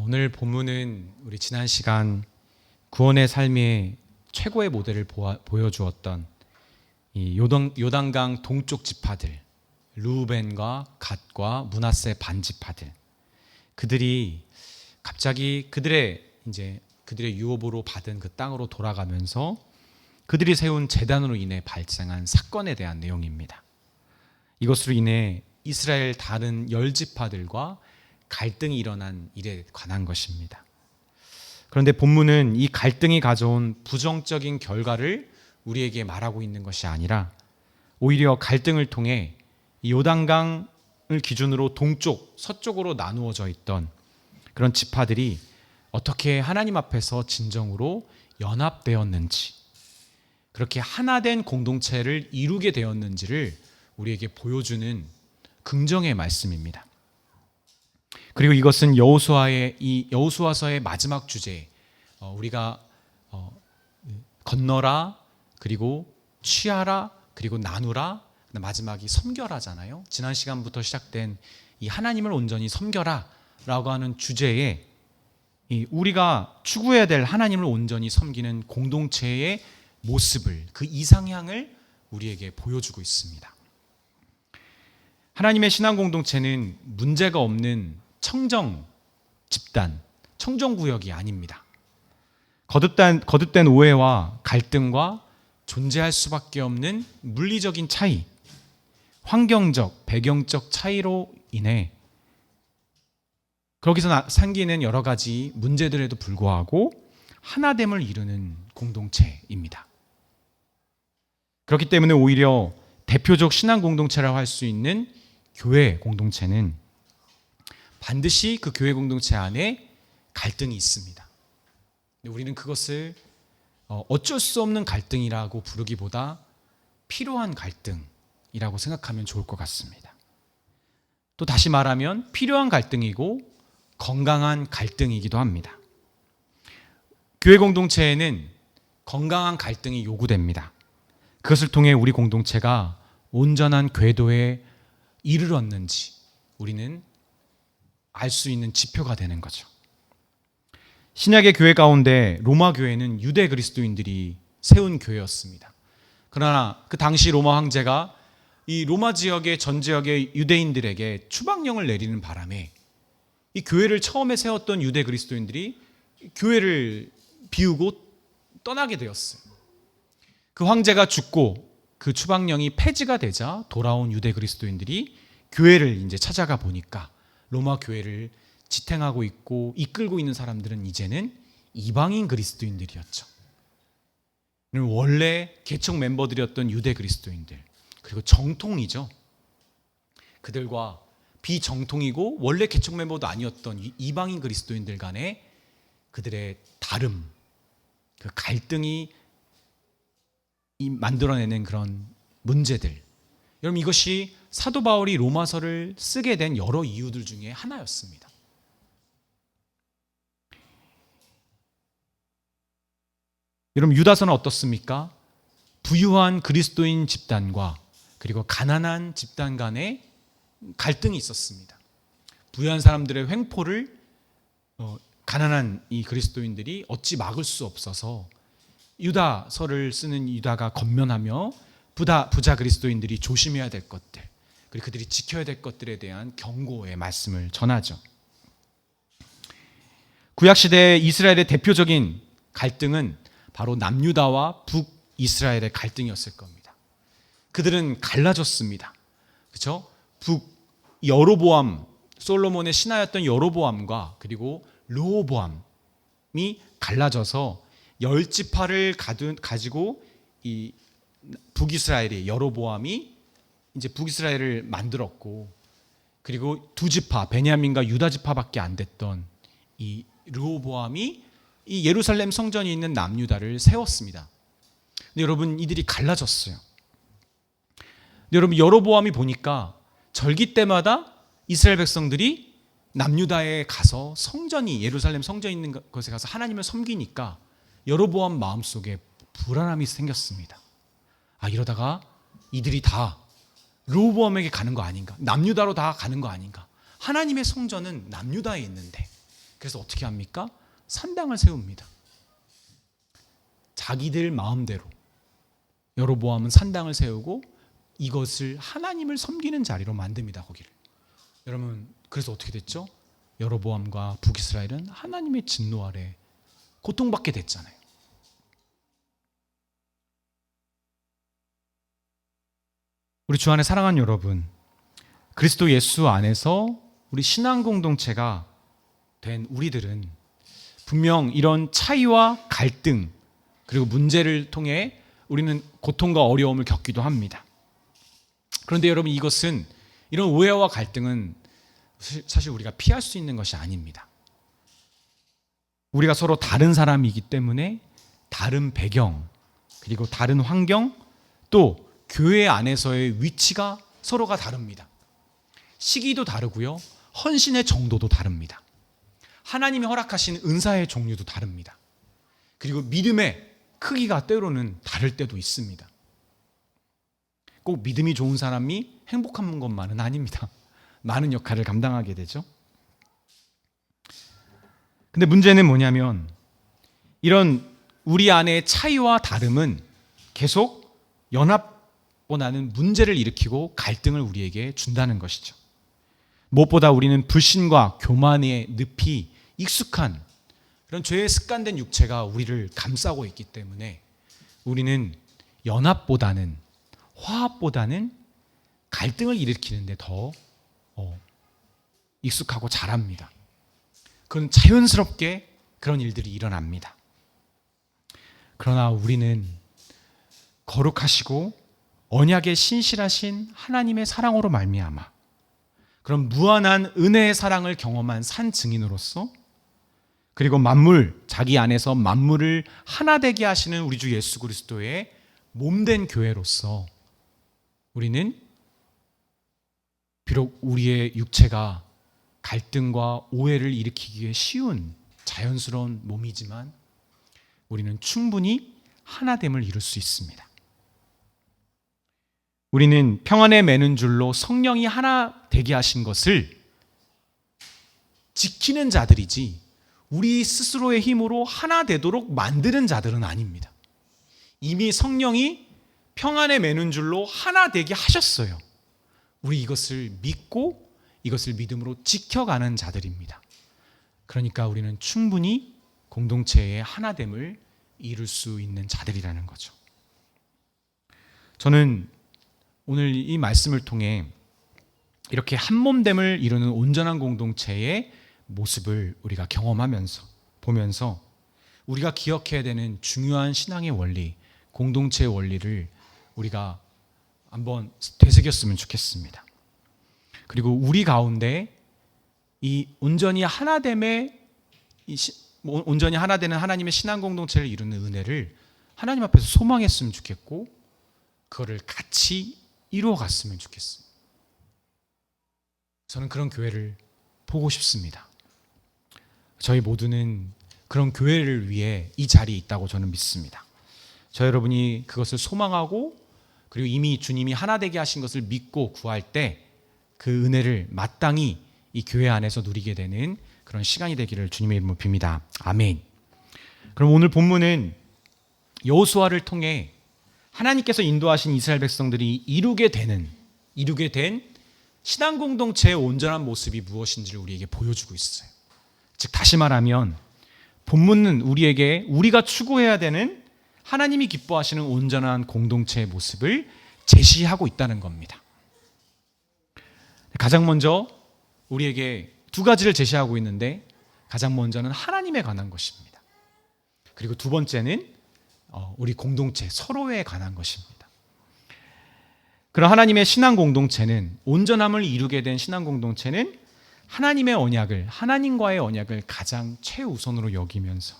오늘 본문은 우리 지난 시간 구원의 삶의 최고의 모델을 보여주었던 이 요단강 동쪽 지파들, 르우벤과 갓과 므낫세 반지파들, 그들이 갑자기 그들의 유업으로 받은 그 땅으로 돌아가면서 그들이 세운 제단으로 인해 발생한 사건에 대한 내용입니다. 이것으로 인해 이스라엘 다른 10지파들과 갈등이 일어난 일에 관한 것입니다. 그런데 본문은 이 갈등이 가져온 부정적인 결과를 우리에게 말하고 있는 것이 아니라 오히려 갈등을 통해 이 요단강을 기준으로 동쪽, 서쪽으로 나누어져 있던 그런 지파들이 어떻게 하나님 앞에서 진정으로 연합되었는지, 그렇게 하나된 공동체를 이루게 되었는지를 우리에게 보여주는 긍정의 말씀입니다. 그리고 이것은 여호수아서의 마지막 주제, 우리가 건너라, 그리고 취하라, 그리고 나누라, 마지막이 섬겨라잖아요. 지난 시간부터 시작된 이 하나님을 온전히 섬겨라 라고 하는 주제에 우리가 추구해야 될 하나님을 온전히 섬기는 공동체의 모습을, 그 이상향을 우리에게 보여주고 있습니다. 하나님의 신앙 공동체는 문제가 없는 청정 집단, 청정구역이 아닙니다. 거듭된 오해와 갈등과 존재할 수밖에 없는 물리적인 차이, 환경적, 배경적 차이로 인해 거기서 생기는 여러 가지 문제들에도 불구하고 하나됨을 이루는 공동체입니다. 그렇기 때문에 오히려 대표적 신앙 공동체라고 할 수 있는 교회 공동체는 반드시 그 교회 공동체 안에 갈등이 있습니다. 우리는 그것을 어쩔 수 없는 갈등이라고 부르기보다 필요한 갈등이라고 생각하면 좋을 것 같습니다. 또 다시 말하면 필요한 갈등이고 건강한 갈등이기도 합니다. 교회 공동체에는 건강한 갈등이 요구됩니다. 그것을 통해 우리 공동체가 온전한 궤도에 이르렀는지 우리는 알 수 있는 지표가 되는 거죠. 신약의 교회 가운데 로마 교회는 유대 그리스도인들이 세운 교회였습니다. 그러나 그 당시 로마 황제가 이 로마 지역의 전 지역의 유대인들에게 추방령을 내리는 바람에 이 교회를 처음에 세웠던 유대 그리스도인들이 교회를 비우고 떠나게 되었어요. 그 황제가 죽고 그 추방령이 폐지가 되자 돌아온 유대 그리스도인들이 교회를 이제 찾아가 보니까 로마 교회를 지탱하고 있고 이끌고 있는 사람들은 이제는 이방인 그리스도인들이었죠. 원래 개척 멤버들이었던 유대 그리스도인들, 그리고 정통이죠. 그들과 비정통이고 원래 개척 멤버도 아니었던 이방인 그리스도인들 간의 그들의 다름, 그 갈등이 만들어내는 그런 문제들, 여러분 이것이 사도 바울이 로마서를 쓰게 된 여러 이유들 중에 하나였습니다. 여러분 유다서는 어떻습니까? 부유한 그리스도인 집단과 그리고 가난한 집단 간의 갈등이 있었습니다. 부유한 사람들의 횡포를 가난한 이 그리스도인들이 어찌 막을 수 없어서 유다서를 쓰는 유다가 권면하며 부자 그리스도인들이 조심해야 될 것들, 그리고 그들이 지켜야 될 것들에 대한 경고의 말씀을 전하죠. 구약시대의 이스라엘의 대표적인 갈등은 바로 남유다와 북이스라엘의 갈등이었을 겁니다. 그들은 갈라졌습니다. 그렇죠? 여로보암, 솔로몬의 신하였던 여로보암과 그리고 르호보암이 갈라져서 10지파를 가지고 이 북이스라엘이 여로보암이 이제 북이스라엘을 만들었고, 그리고 2지파 베냐민과 유다 지파밖에 안 됐던 이 르호보암이 이 예루살렘 성전이 있는 남유다를 세웠습니다. 근데 여러분 이들이 갈라졌어요. 근데 여러분 여로보암이 보니까 절기 때마다 이스라엘 백성들이 남유다에 가서 성전이 예루살렘 성전이 있는 곳에 가서 하나님을 섬기니까 여로보암 마음속에 불안함이 생겼습니다. 이러다가 이들이 다 르호보암에게 가는 거 아닌가? 남유다로 다 가는 거 아닌가? 하나님의 성전은 남유다에 있는데 그래서 어떻게 합니까? 산당을 세웁니다. 자기들 마음대로 여로보암은 산당을 세우고 이것을 하나님을 섬기는 자리로 만듭니다. 거기를. 여러분, 그래서 어떻게 됐죠? 여로보암과 북이스라엘은 하나님의 진노 아래 고통받게 됐잖아요. 우리 주 안에 사랑하는 여러분, 그리스도 예수 안에서 우리 신앙 공동체가 된 우리들은 분명 이런 차이와 갈등 그리고 문제를 통해 우리는 고통과 어려움을 겪기도 합니다. 그런데 여러분, 이것은 이런 오해와 갈등은 사실 우리가 피할 수 있는 것이 아닙니다. 우리가 서로 다른 사람이기 때문에 다른 배경 그리고 다른 환경 또 교회 안에서의 위치가 서로가 다릅니다. 시기도 다르고요. 헌신의 정도도 다릅니다. 하나님이 허락하신 은사의 종류도 다릅니다. 그리고 믿음의 크기가 때로는 다를 때도 있습니다. 꼭 믿음이 좋은 사람이 행복한 것만은 아닙니다. 많은 역할을 감당하게 되죠. 근데 문제는 뭐냐면 이런 우리 안의 차이와 다름은 계속 연합보다는 문제를 일으키고 갈등을 우리에게 준다는 것이죠. 무엇보다 우리는 불신과 교만의 늪이 익숙한 그런 죄의 습관된 육체가 우리를 감싸고 있기 때문에 우리는 연합보다는 화합보다는 갈등을 일으키는데 더 익숙하고 잘합니다. 그건 자연스럽게 그런 일들이 일어납니다. 그러나 우리는 거룩하시고 언약에 신실하신 하나님의 사랑으로 말미암아 그런 무한한 은혜의 사랑을 경험한 산 증인으로서 그리고 만물, 자기 안에서 만물을 하나 되게 하시는 우리 주 예수 그리스도의 몸된 교회로서 우리는 비록 우리의 육체가 갈등과 오해를 일으키기에 쉬운 자연스러운 몸이지만 우리는 충분히 하나됨을 이룰 수 있습니다. 우리는 평안에 매는 줄로 성령이 하나 되게 하신 것을 지키는 자들이지 우리 스스로의 힘으로 하나 되도록 만드는 자들은 아닙니다. 이미 성령이 평안에 매는 줄로 하나 되게 하셨어요. 우리 이것을 믿고 이것을 믿음으로 지켜가는 자들입니다. 그러니까 우리는 충분히 공동체의 하나됨을 이룰 수 있는 자들이라는 거죠. 저는 오늘 이 말씀을 통해 이렇게 한몸됨을 이루는 온전한 공동체의 모습을 우리가 경험하면서 보면서 우리가 기억해야 되는 중요한 신앙의 원리, 공동체의 원리를 우리가 한번 되새겼으면 좋겠습니다. 그리고 우리 가운데 이 온전히 하나됨의 온전히 하나 되는 하나님의 신앙 공동체를 이루는 은혜를 하나님 앞에서 소망했으면 좋겠고 그거를 같이 이루어갔으면 좋겠습니다. 저는 그런 교회를 보고 싶습니다. 저희 모두는 그런 교회를 위해 이 자리에 있다고 저는 믿습니다. 저 여러분이 그것을 소망하고 그리고 이미 주님이 하나 되게 하신 것을 믿고 구할 때 그 은혜를 마땅히 이 교회 안에서 누리게 되는 그런 시간이 되기를 주님의 이름으로 빕니다. 아멘. 그럼 오늘 본문은 여호수아를 통해 하나님께서 인도하신 이스라엘 백성들이 이루게 된 신앙 공동체의 온전한 모습이 무엇인지를 우리에게 보여주고 있어요. 즉 다시 말하면 본문은 우리에게 우리가 추구해야 되는 하나님이 기뻐하시는 온전한 공동체의 모습을 제시하고 있다는 겁니다. 가장 먼저 우리에게 두 가지를 제시하고 있는데 가장 먼저는 하나님에 관한 것입니다. 그리고 두 번째는 우리 공동체 서로에 관한 것입니다. 그런 하나님의 신앙 공동체는 온전함을 이루게 된 신앙 공동체는 하나님의 언약을 하나님과의 언약을 가장 최우선으로 여기면서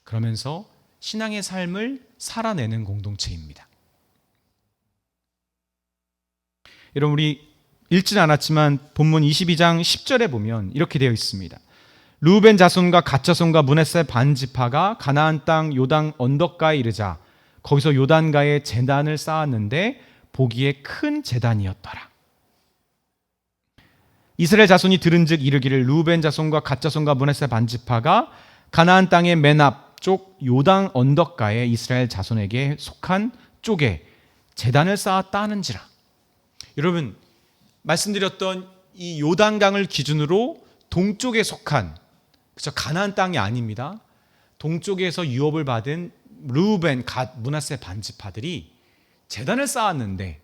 그러면서 신앙의 삶을 살아내는 공동체입니다. 여러분 우리 읽진 않았지만 본문 22장 10절에 보면 이렇게 되어 있습니다. 르우벤 자손과 갓 자손과 므낫세 반 지파가 가나안 땅 요단 언덕가에 이르자 거기서 요단가에 제단을 쌓았는데 보기에 큰 제단이었더라. 이스라엘 자손이 들은즉 이르기를 르우벤 자손과 갓 자손과 므낫세 반지파가 가나안 땅의 맨 앞쪽 요단 언덕가에 이스라엘 자손에게 속한 쪽에 제단을 쌓았다 하는지라. 여러분, 말씀드렸던 이 요단강을 기준으로 동쪽에 속한, 그렇죠, 가나안 땅이 아닙니다. 동쪽에서 유업을 받은 르우벤, 갓, 므낫세 반지파들이 제단을 쌓았는데,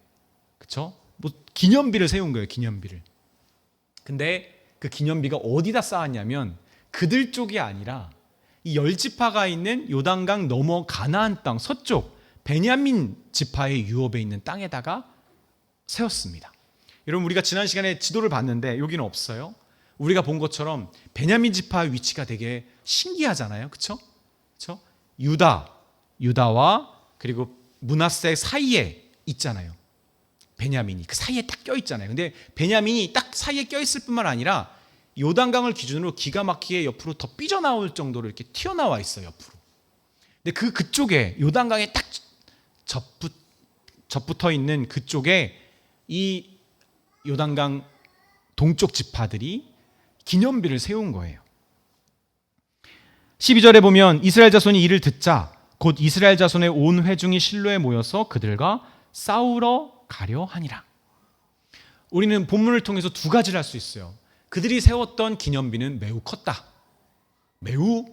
그렇죠? 뭐 기념비를 세운 거예요, 기념비를. 근데 그 기념비가 어디다 쌓았냐면 그들 쪽이 아니라 이 10지파가 있는 요단강 넘어 가나안 땅 서쪽 베냐민 지파의 유업에 있는 땅에다가 세웠습니다. 여러분, 우리가 지난 시간에 지도를 봤는데 여기는 없어요. 우리가 본 것처럼 베냐민 지파의 위치가 되게 신기하잖아요. 그렇죠? 그렇죠? 유다와 그리고 므낫세 사이에 있잖아요. 베냐민이 그 사이에 딱 껴있잖아요. 근데 베냐민이 딱 사이에 껴있을 뿐만 아니라 요단강을 기준으로 기가 막히게 옆으로 더 삐져나올 정도로 이렇게 튀어나와 있어요, 옆으로. 근데 그쪽에 요단강에 딱 접붙어 있는 그쪽에 이 요단강 동쪽 지파들이 기념비를 세운 거예요. 12절에 보면 이스라엘 자손이 이를 듣자 곧 이스라엘 자손의 온 회중이 실로에 모여서 그들과 싸우러 가려 하니라. 우리는 본문을 통해서 두 가지를 할 수 있어요. 그들이 세웠던 기념비는 매우 컸다. 매우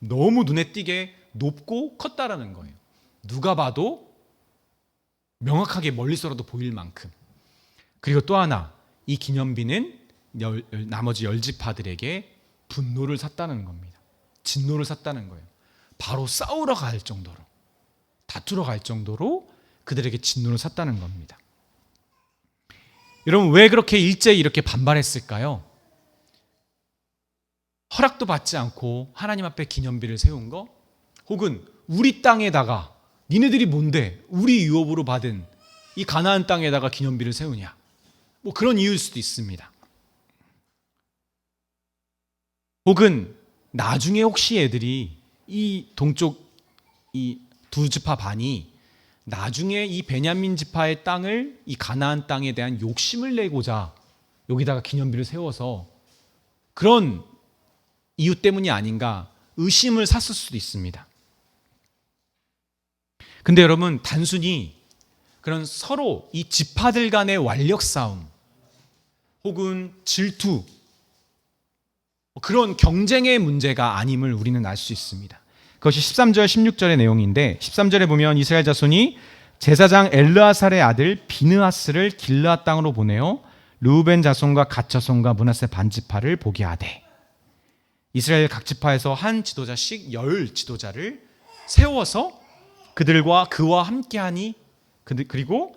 너무 눈에 띄게 높고 컸다라는 거예요. 누가 봐도 명확하게 멀리서라도 보일 만큼. 그리고 또 하나, 이 기념비는 나머지 10지파들에게 분노를 샀다는 겁니다. 진노를 샀다는 거예요. 바로 싸우러 갈 정도로, 다투러 갈 정도로 그들에게 진노를 샀다는 겁니다. 여러분, 왜 그렇게 일제히 이렇게 반발했을까요? 허락도 받지 않고 하나님 앞에 기념비를 세운 거, 혹은 우리 땅에다가 니네들이 뭔데 우리 유업으로 받은 이 가나안 땅에다가 기념비를 세우냐, 뭐 그런 이유일 수도 있습니다. 혹은 나중에 혹시 애들이 이 동쪽 이 두 지파 반이 나중에 이 베냐민 지파의 땅을 이 가나안 땅에 대한 욕심을 내고자 여기다가 기념비를 세워서 그런 이유 때문이 아닌가 의심을 샀을 수도 있습니다. 근데 여러분, 단순히 그런 서로 이 지파들 간의 완력 싸움 혹은 질투, 그런 경쟁의 문제가 아님을 우리는 알 수 있습니다. 그것이 13절 16절의 내용인데, 13절에 보면 이스라엘 자손이 제사장 엘르아살의 아들 비느하스를 길르앗 땅으로 보내어 르우벤 자손과 갓 자손과 므낫세 반지파를 보게 하되, 이스라엘 각 지파에서 한 지도자씩 10 지도자를 세워서 그들과 그와 함께하니, 그리고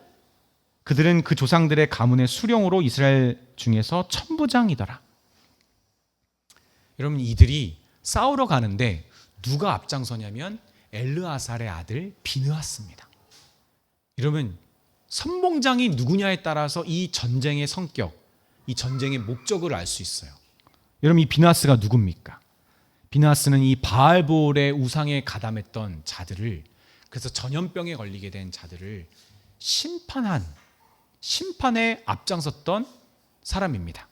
그들은 그 조상들의 가문의 수령으로 이스라엘 중에서 천부장이더라. 여러분, 이들이 싸우러 가는데 누가 앞장서냐면 엘르아살의 아들 비느하스입니다. 여러분, 선봉장이 누구냐에 따라서 이 전쟁의 성격, 이 전쟁의 목적을 알 수 있어요. 여러분, 이 비느하스가 누굽니까? 비느하스는 이 바알볼의 우상에 가담했던 자들을, 그래서 전염병에 걸리게 된 자들을 심판에 앞장섰던 사람입니다.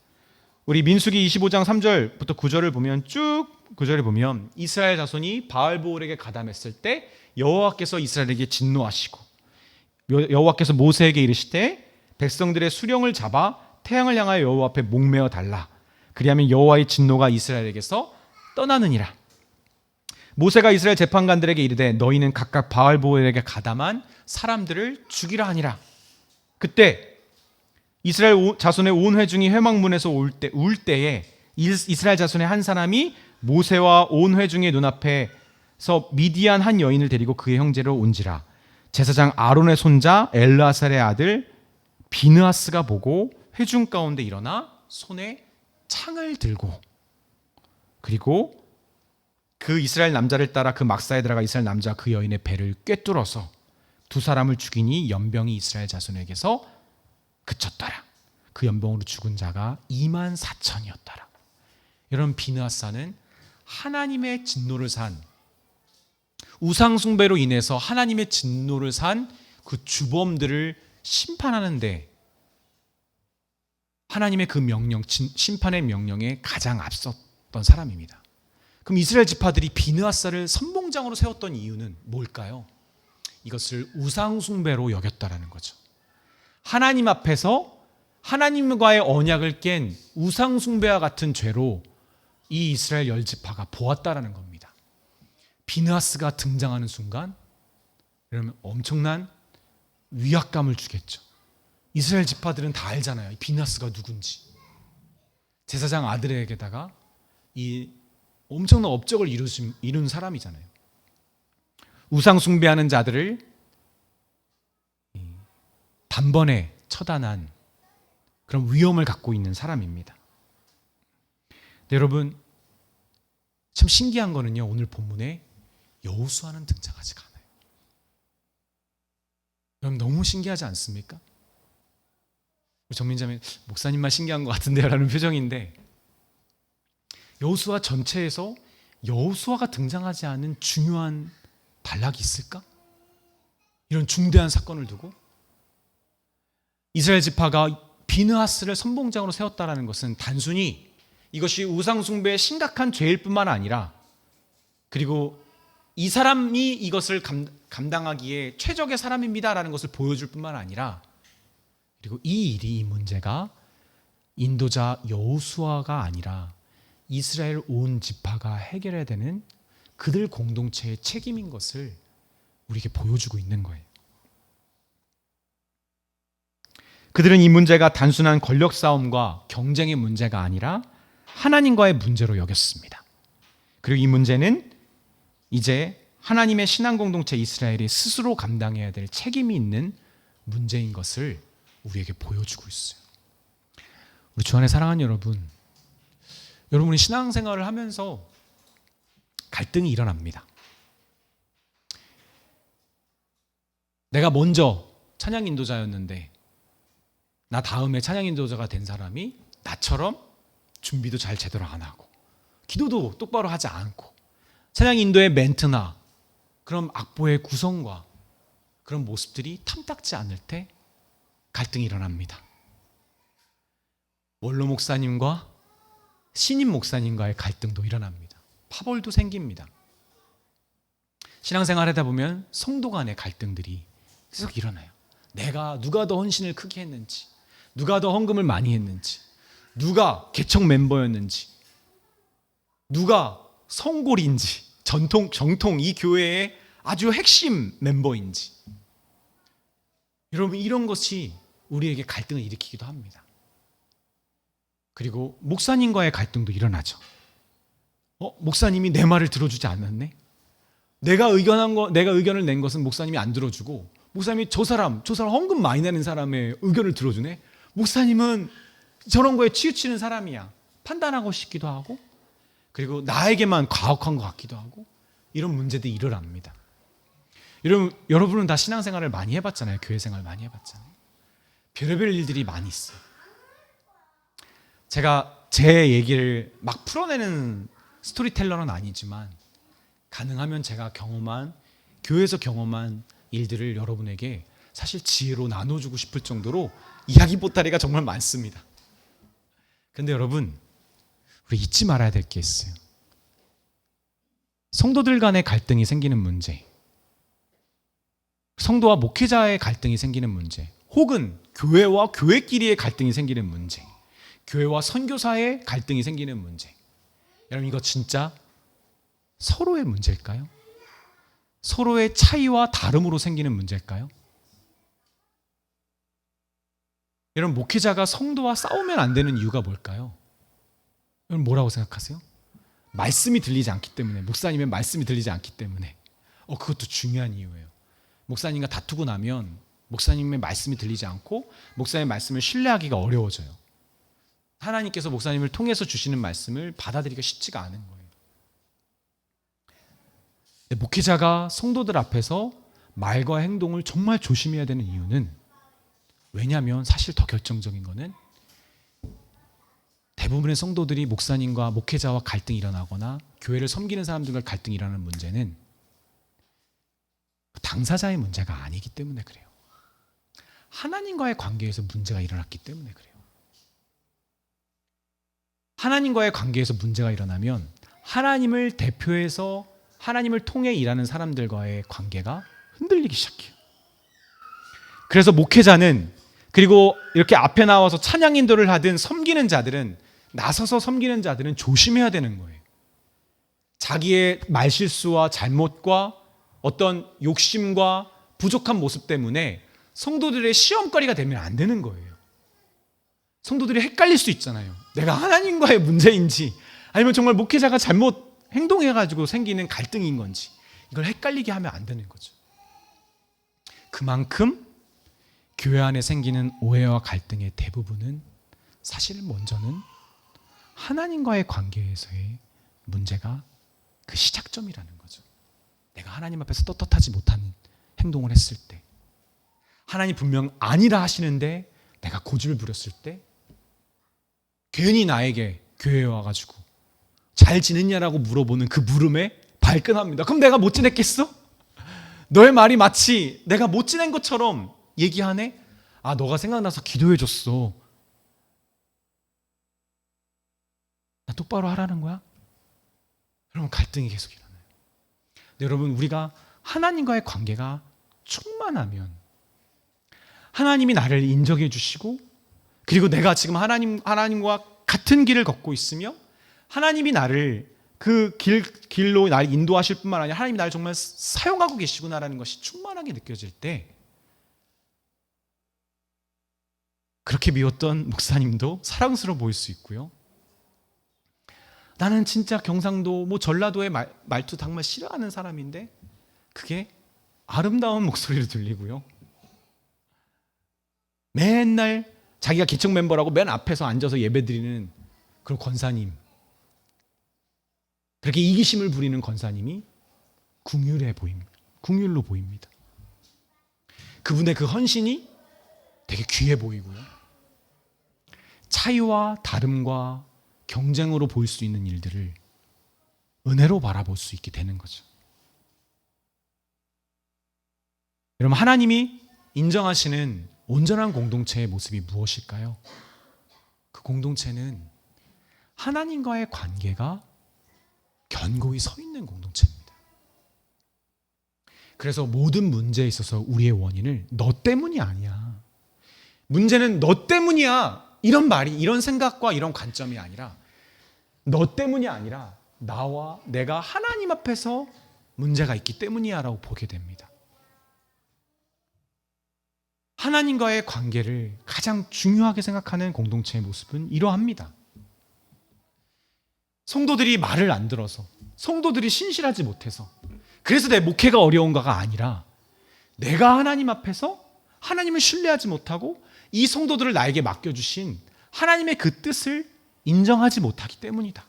우리 민수기 25장 3절부터 9절을 보면 쭉 9절에 보면 이스라엘 자손이 바알볼에게 가담했을 때 여호와께서 이스라엘에게 진노하시고 여호와께서 모세에게 이르시되 백성들의 수령을 잡아 태양을 향하여 여호와 앞에 목매어 달라. 그리하면 여호와의 진노가 이스라엘에게서 떠나느니라. 모세가 이스라엘 재판관들에게 이르되 너희는 각각 바알볼에게 가담한 사람들을 죽이라 하니라. 그때 이스라엘 자손의 온 회중이 회막문에서 울 때에 이스라엘 자손의 한 사람이 모세와 온 회중의 눈앞에서 미디안 한 여인을 데리고 그의 형제로 온지라. 제사장 아론의 손자 엘르아살의 아들 비느하스가 보고 회중 가운데 일어나 손에 창을 들고, 그리고 그 이스라엘 남자를 따라 그 막사에 들어가 이스라엘 남자와 그 여인의 배를 꿰뚫어서 두 사람을 죽이니 연병이 이스라엘 자손에게서 그쳤더라. 그 연병으로 죽은 자가 24,000이었더라. 여러분, 비느하스는 하나님의 진노를 산, 우상 숭배로 인해서 하나님의 진노를 산 그 주범들을 심판하는데 하나님의 그 명령, 심판의 명령에 가장 앞섰던 사람입니다. 그럼 이스라엘 지파들이 비느하스를 선봉장으로 세웠던 이유는 뭘까요? 이것을 우상 숭배로 여겼다라는 거죠. 하나님 앞에서 하나님과의 언약을 깬 우상 숭배와 같은 죄로 이 이스라엘 열 지파가 보았다라는 겁니다. 비느하스가 등장하는 순간 그러면 엄청난 위압감을 주겠죠. 이스라엘 지파들은 다 알잖아요. 비느하스가 누군지. 제사장 아들에게다가 이 엄청난 업적을 이룬 사람이잖아요. 우상 숭배하는 자들을 단번에 처단한 그런 위엄을 갖고 있는 사람입니다. 여러분, 참 신기한 거는요, 오늘 본문에 여호수아는 등장하지가 않아요. 여러분, 너무 신기하지 않습니까? 정민자매 목사님만 신기한 것 같은데요 라는 표정인데, 여호수아 전체에서 여호수아가 등장하지 않은 중요한 단락이 있을까? 이런 중대한 사건을 두고 이스라엘 지파가 비느하스를 선봉장으로 세웠다라는 것은 단순히 이것이 우상 숭배의 심각한 죄일 뿐만 아니라, 그리고 이 사람이 이것을 감당하기에 최적의 사람입니다라는 것을 보여줄 뿐만 아니라, 그리고 이 문제가 인도자 여호수아가 아니라 이스라엘 온 지파가 해결해야 되는 그들 공동체의 책임인 것을 우리에게 보여주고 있는 거예요. 그들은 이 문제가 단순한 권력 싸움과 경쟁의 문제가 아니라 하나님과의 문제로 여겼습니다. 그리고 이 문제는 이제 하나님의 신앙 공동체 이스라엘이 스스로 감당해야 될 책임이 있는 문제인 것을 우리에게 보여주고 있어요. 우리 주 안에 사랑하는 여러분이 신앙생활을 하면서 갈등이 일어납니다. 내가 먼저 찬양 인도자였는데 나 다음에 찬양 인도자가 된 사람이 나처럼 준비도 잘 제대로 안 하고 기도도 똑바로 하지 않고 찬양 인도의 멘트나 그런 악보의 구성과 그런 모습들이 탐탁지 않을 때 갈등이 일어납니다. 원로 목사님과 신임 목사님과의 갈등도 일어납니다. 파벌도 생깁니다. 신앙생활 하다 보면 성도 간의 갈등들이 계속 일어나요. 누가 더 헌신을 크게 했는지, 누가 더 헌금을 많이 했는지, 누가 개척 멤버였는지, 누가 성골인지, 정통 이 교회의 아주 핵심 멤버인지. 여러분, 이런 것이 우리에게 갈등을 일으키기도 합니다. 그리고 목사님과의 갈등도 일어나죠. 목사님이 내 말을 들어주지 않았네. 내가 의견을 낸 것은 목사님이 안 들어주고, 목사님이 저 사람 헌금 많이 내는 사람의 의견을 들어주네. 목사님은 저런 거에 치우치는 사람이야. 판단하고 싶기도 하고, 그리고 나에게만 가혹한 것 같기도 하고, 이런 문제들이 일어납니다. 여러분은 다 신앙생활을 많이 해봤잖아요. 교회생활 많이 해봤잖아요. 별의별 일들이 많이 있어요. 제가 제 얘기를 막 풀어내는 스토리텔러는 아니지만 가능하면 제가 교회에서 경험한 일들을 여러분에게 사실 지혜로 나눠주고 싶을 정도로 이야기 보따리가 정말 많습니다. 그런데 여러분, 우리 잊지 말아야 될 게 있어요. 성도들 간의 갈등이 생기는 문제, 성도와 목회자의 갈등이 생기는 문제, 혹은 교회와 교회끼리의 갈등이 생기는 문제, 교회와 선교사의 갈등이 생기는 문제. 여러분, 이거 진짜 서로의 문제일까요? 서로의 차이와 다름으로 생기는 문제일까요? 여러분, 목회자가 성도와 싸우면 안 되는 이유가 뭘까요? 여러분, 뭐라고 생각하세요? 말씀이 들리지 않기 때문에, 목사님의 말씀이 들리지 않기 때문에. 그것도 중요한 이유예요. 목사님과 다투고 나면 목사님의 말씀이 들리지 않고 목사님의 말씀을 신뢰하기가 어려워져요. 하나님께서 목사님을 통해서 주시는 말씀을 받아들이기가 쉽지가 않은 거예요. 목회자가 성도들 앞에서 말과 행동을 정말 조심해야 되는 이유는, 왜냐하면 사실 더 결정적인 거는 대부분의 성도들이 목사님과 목회자와 갈등이 일어나거나 교회를 섬기는 사람들과 갈등이 일어나는 문제는 당사자의 문제가 아니기 때문에 그래요. 하나님과의 관계에서 문제가 일어났기 때문에 그래요. 하나님과의 관계에서 문제가 일어나면 하나님을 대표해서 하나님을 통해 일하는 사람들과의 관계가 흔들리기 시작해요. 그래서 목회자는, 그리고 이렇게 앞에 나와서 찬양 인도를 하든 섬기는 자들은, 나서서 섬기는 자들은 조심해야 되는 거예요. 자기의 말실수와 잘못과 어떤 욕심과 부족한 모습 때문에 성도들의 시험거리가 되면 안 되는 거예요. 성도들이 헷갈릴 수 있잖아요. 내가 하나님과의 문제인지 아니면 정말 목회자가 잘못 행동해가지고 생기는 갈등인 건지, 이걸 헷갈리게 하면 안 되는 거죠. 그만큼 교회 안에 생기는 오해와 갈등의 대부분은 사실 먼저는 하나님과의 관계에서의 문제가 그 시작점이라는 거죠. 내가 하나님 앞에서 떳떳하지 못한 행동을 했을 때, 하나님 분명 아니라 하시는데 내가 고집을 부렸을 때, 괜히 나에게 교회에 와가지고 잘 지냈냐라고 물어보는 그 물음에 발끈합니다. 그럼 내가 못 지냈겠어? 너의 말이 마치 내가 못 지낸 것처럼 얘기하네? 아, 너가 생각나서 기도해줬어. 나 똑바로 하라는 거야? 여러분, 갈등이 계속 일어나요. 근데 여러분, 우리가 하나님과의 관계가 충만하면 하나님이 나를 인정해 주시고, 그리고 내가 지금 하나님과 같은 길을 걷고 있으며 하나님이 나를 그 길로 나를 인도하실 뿐만 아니라 하나님이 나를 정말 사용하고 계시구나라는 것이 충만하게 느껴질 때, 그렇게 미웠던 목사님도 사랑스러워 보일 수 있고요. 나는 진짜 경상도 전라도의 말투 정말 싫어하는 사람인데 그게 아름다운 목소리로 들리고요. 맨날 자기가 개척 멤버라고 맨 앞에서 앉아서 예배드리는 그런 권사님, 그렇게 이기심을 부리는 권사님이 궁율로 보입니다. 그분의 그 헌신이 되게 귀해 보이고요. 차이와 다름과 경쟁으로 보일 수 있는 일들을 은혜로 바라볼 수 있게 되는 거죠. 여러분, 하나님이 인정하시는 온전한 공동체의 모습이 무엇일까요? 그 공동체는 하나님과의 관계가 견고히 서 있는 공동체입니다. 그래서 모든 문제에 있어서 우리의 원인을 너 때문이 아니야, 문제는 너 때문이야, 이런 말이, 이런 생각과 이런 관점이 아니라, 너 때문이 아니라 나와 내가 하나님 앞에서 문제가 있기 때문이야 라고 보게 됩니다. 하나님과의 관계를 가장 중요하게 생각하는 공동체의 모습은 이러합니다. 성도들이 말을 안 들어서, 성도들이 신실하지 못해서, 그래서 내 목회가 어려운가가 아니라 내가 하나님 앞에서 하나님을 신뢰하지 못하고 이 성도들을 나에게 맡겨주신 하나님의 그 뜻을 인정하지 못하기 때문이다.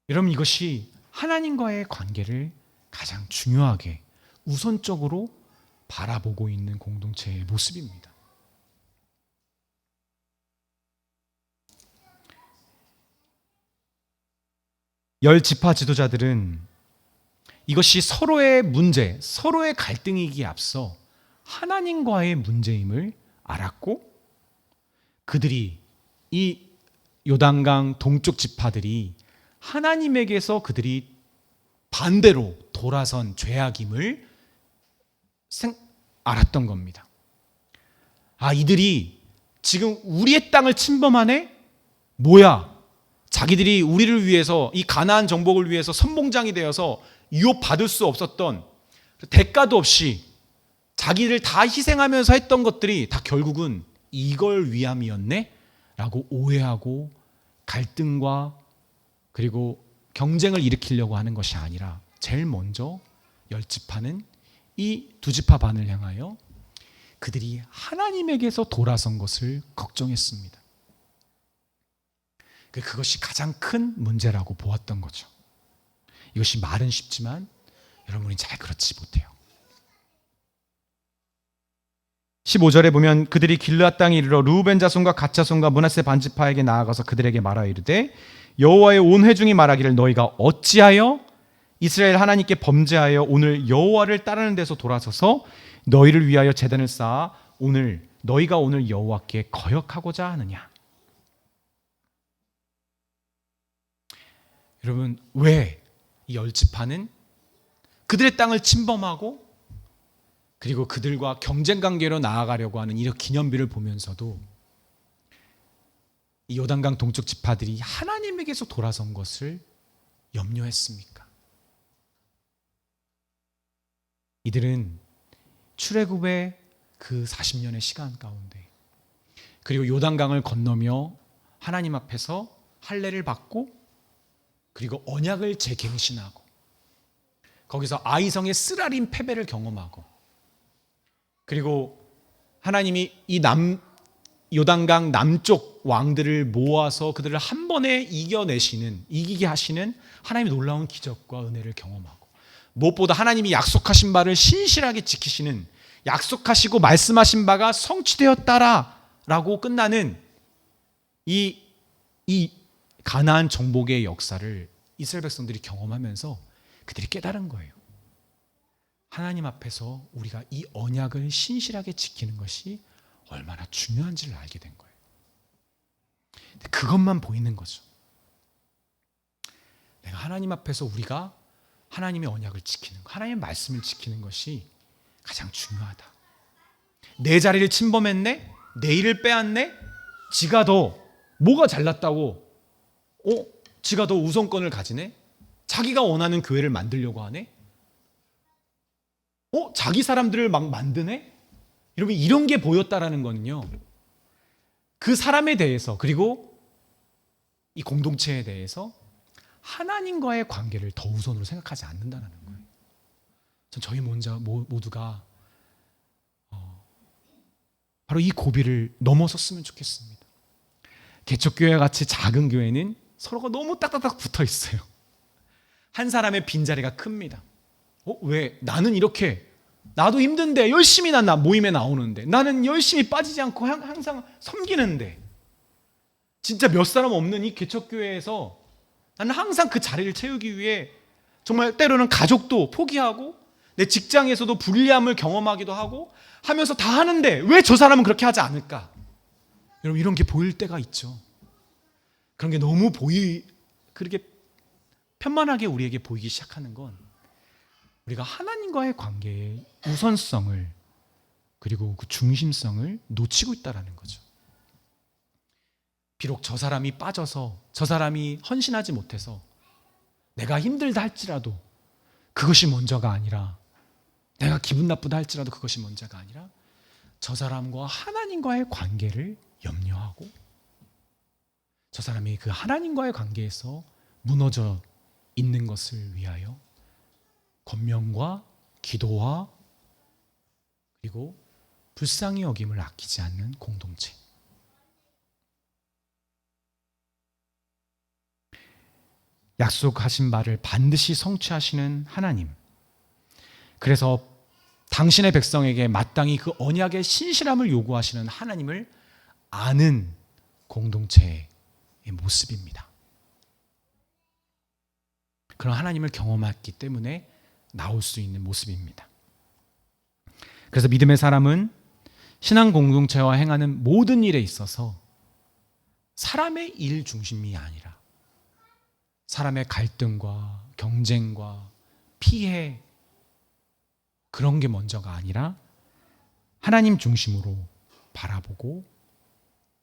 여러분, 이것이 하나님과의 관계를 가장 중요하게 우선적으로 바라보고 있는 공동체의 모습입니다. 열 지파 지도자들은 이것이 서로의 문제, 서로의 갈등이기에 앞서 하나님과의 문제임을 알았고, 그들이, 이 요단강 동쪽 지파들이 하나님에게서 그들이 반대로 돌아선 죄악임을 알았던 겁니다. 아, 이들이 지금 우리의 땅을 침범하네? 뭐야? 자기들이 우리를 위해서, 이 가나안 정복을 위해서 선봉장이 되어서 유업받을 수 없었던, 대가도 없이 자기를 다 희생하면서 했던 것들이 다 결국은 이걸 위함이었네? 라고 오해하고 갈등과 그리고 경쟁을 일으키려고 하는 것이 아니라, 제일 먼저 열 지파는 이 두 지파 반을 향하여 그들이 하나님에게서 돌아선 것을 걱정했습니다. 그것이 가장 큰 문제라고 보았던 거죠. 이것이 말은 쉽지만 여러분이 잘 그렇지 못해요. 15절에 보면 그들이 길르앗 땅에 이르러 르우벤 자손과 갓 자손과 므낫세 반지파에게 나아가서 그들에게 말하여 이르되, 여호와의 온 회중이 말하기를 너희가 어찌하여 이스라엘 하나님께 범죄하여 오늘 여호와를 따르는 데서 돌아서서 너희를 위하여 제단을 쌓아 너희가 오늘 여호와께 거역하고자 하느냐. 여러분, 왜 이 열 지파는 그들의 땅을 침범하고 그리고 그들과 경쟁 관계로 나아가려고 하는 이 기념비를 보면서도 이 요단강 동쪽 지파들이 하나님에게서 돌아선 것을 염려했습니까? 이들은 출애굽의 그 40년의 시간 가운데 그리고 요단강을 건너며 하나님 앞에서 할례를 받고 그리고 언약을 재갱신하고 거기서 아이성의 쓰라린 패배를 경험하고 그리고 하나님이 이 요단강 남쪽 왕들을 모아서 그들을 한 번에 이기게 하시는 하나님의 놀라운 기적과 은혜를 경험하고 무엇보다 하나님이 약속하신 바를 신실하게 지키시는 약속하시고 말씀하신 바가 성취되었다라고 끝나는 이 가나안 정복의 역사를 이스라엘 백성들이 경험하면서 그들이 깨달은 거예요. 하나님 앞에서 우리가 이 언약을 신실하게 지키는 것이 얼마나 중요한지를 알게 된 거예요. 그것만 보이는 거죠. 내가 하나님 앞에서 우리가 하나님의 언약을 지키는 것, 하나님의 말씀을 지키는 것이 가장 중요하다. 내 자리를 침범했네? 내 일을 빼앗네? 지가 더 뭐가 잘났다고 지가 더 우선권을 가지네? 자기가 원하는 교회를 만들려고 하네? 자기 사람들을 막 만드네? 여러분, 이런 게 보였다라는 거는요, 그 사람에 대해서 그리고 이 공동체에 대해서 하나님과의 관계를 더 우선으로 생각하지 않는다는 거예요. 전 저희 모두가 바로 이 고비를 넘어섰으면 좋겠습니다. 개척교회 같이 작은 교회는 서로가 너무 딱딱딱 붙어 있어요. 한 사람의 빈자리가 큽니다. 왜? 나는 이렇게 나도 힘든데 열심히 나 모임에 나오는데 나는 열심히 빠지지 않고 항상 섬기는데 진짜 몇 사람 없는 이 개척교회에서 나는 항상 그 자리를 채우기 위해 정말 때로는 가족도 포기하고 내 직장에서도 불리함을 경험하기도 하고 하면서 다 하는데 왜 저 사람은 그렇게 하지 않을까? 여러분, 이런 게 보일 때가 있죠. 그런 게 너무 그렇게 편만하게 우리에게 보이기 시작하는 건 우리가 하나님과의 관계의 우선성을 그리고 그 중심성을 놓치고 있다는 거죠. 비록 저 사람이 빠져서 저 사람이 헌신하지 못해서 내가 힘들다 할지라도 그것이 먼저가 아니라 내가 기분 나쁘다 할지라도 그것이 먼저가 아니라 저 사람과 하나님과의 관계를 염려하고 저 사람이 그 하나님과의 관계에서 무너져 있는 것을 위하여 권면과 기도와 그리고 불쌍히 여김을 아끼지 않는 공동체. 약속하신 바를 반드시 성취하시는 하나님. 그래서 당신의 백성에게 마땅히 그 언약의 신실함을 요구하시는 하나님을 아는 공동체의 모습입니다. 그런 하나님을 경험했기 때문에 나올 수 있는 모습입니다. 그래서 믿음의 사람은 신앙 공동체와 행하는 모든 일에 있어서 사람의 일 중심이 아니라 사람의 갈등과 경쟁과 피해 그런 게 먼저가 아니라 하나님 중심으로 바라보고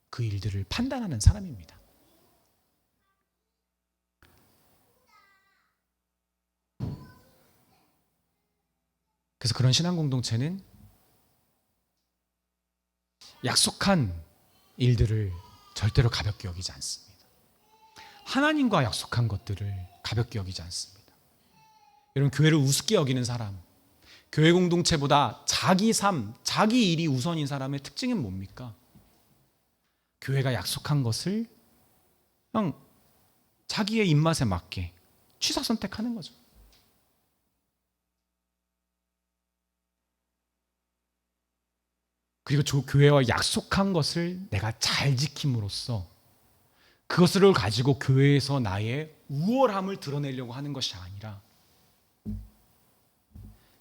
그 일들을 판단하는 사람입니다. 그래서 그런 신앙 공동체는 약속한 일들을 절대로 가볍게 여기지 않습니다. 하나님과 약속한 것들을 가볍게 여기지 않습니다. 여러분, 교회를 우습게 여기는 사람, 교회 공동체보다 자기 삶, 자기 일이 우선인 사람의 특징은 뭡니까? 교회가 약속한 것을 그냥 자기의 입맛에 맞게 취사 선택하는 거죠. 그리고 저 교회와 약속한 것을 내가 잘 지킴으로써 그것을 가지고 교회에서 나의 우월함을 드러내려고 하는 것이 아니라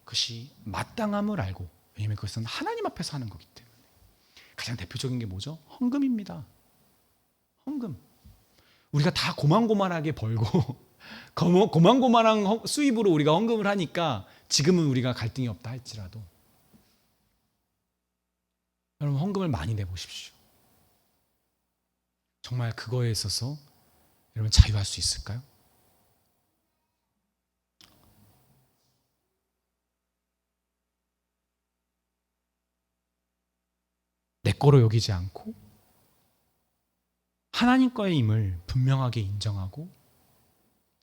그것이 마땅함을 알고, 왜냐하면 그것은 하나님 앞에서 하는 거기 때문에. 가장 대표적인 게 뭐죠? 헌금입니다. 헌금. 우리가 다 고만고만하게 벌고 고만고만한 수입으로 우리가 헌금을 하니까 지금은 우리가 갈등이 없다 할지라도 여러분 헌금을 많이 내보십시오. 정말 그거에 있어서 여러분 자유할 수 있을까요? 내 거로 여기지 않고 하나님 거의 임을 분명하게 인정하고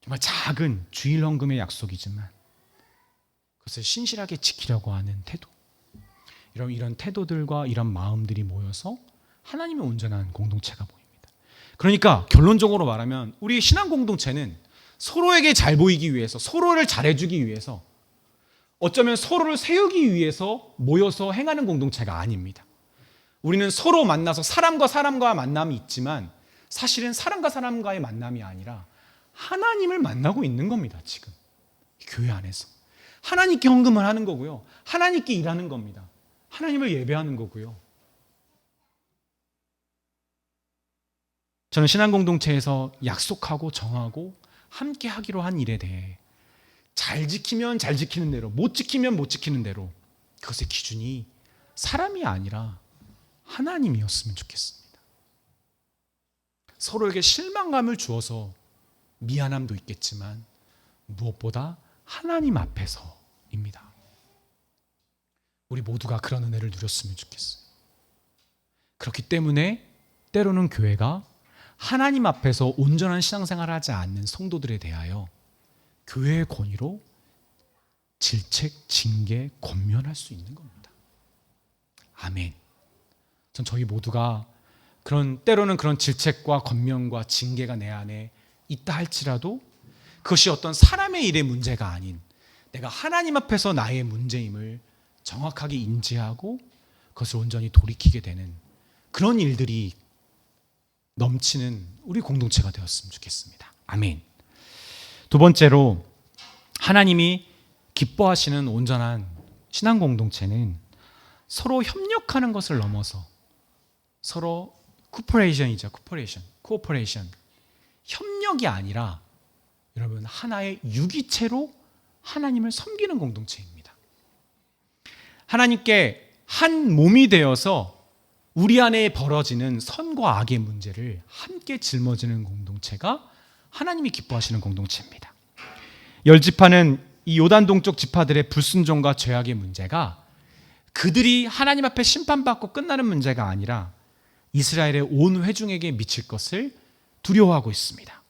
정말 작은 주일 헌금의 약속이지만 그것을 신실하게 지키려고 하는 태도, 이런 태도들과 이런 마음들이 모여서 하나님의 온전한 공동체가 보입니다. 그러니까 결론적으로 말하면 우리 신앙 공동체는 서로에게 잘 보이기 위해서, 서로를 잘해주기 위해서, 어쩌면 서로를 세우기 위해서 모여서 행하는 공동체가 아닙니다. 우리는 서로 만나서 사람과 사람과의 만남이 있지만 사실은 사람과 사람과의 만남이 아니라 하나님을 만나고 있는 겁니다. 지금 교회 안에서 하나님께 헌금을 하는 거고요, 하나님께 일하는 겁니다. 하나님을 예배하는 거고요. 저는 신앙 공동체에서 약속하고 정하고 함께 하기로 한 일에 대해 잘 지키면 잘 지키는 대로, 못 지키면 못 지키는 대로, 그것의 기준이 사람이 아니라 하나님이었으면 좋겠습니다. 서로에게 실망감을 주어서 미안함도 있겠지만 무엇보다 하나님 앞에서입니다. 우리 모두가 그런 은혜를 누렸으면 좋겠어요. 그렇기 때문에 때로는 교회가 하나님 앞에서 온전한 신앙생활을 하지 않는 성도들에 대하여 교회의 권위로 질책, 징계, 권면할 수 있는 겁니다. 아멘. 전 저희 모두가 때로는 그런 질책과 권면과 징계가 내 안에 있다 할지라도 그것이 어떤 사람의 일의 문제가 아닌 내가 하나님 앞에서 나의 문제임을 정확하게 인지하고 그것을 온전히 돌이키게 되는 그런 일들이 넘치는 우리 공동체가 되었으면 좋겠습니다. 아멘. 두 번째로 하나님이 기뻐하시는 온전한 신앙 공동체는 서로 협력하는 것을 넘어서 서로 코퍼레이션. 협력이 아니라 여러분 하나의 유기체로 하나님을 섬기는 공동체입니다. 하나님께 한 몸이 되어서 우리 안에 벌어지는 선과 악의 문제를 함께 짊어지는 공동체가 하나님이 기뻐하시는 공동체입니다. 10지파는 이 요단 동쪽 지파들의 불순종과 죄악의 문제가 그들이 하나님 앞에 심판받고 끝나는 문제가 아니라 이스라엘의 온 회중에게 미칠 것을 두려워하고 있습니다.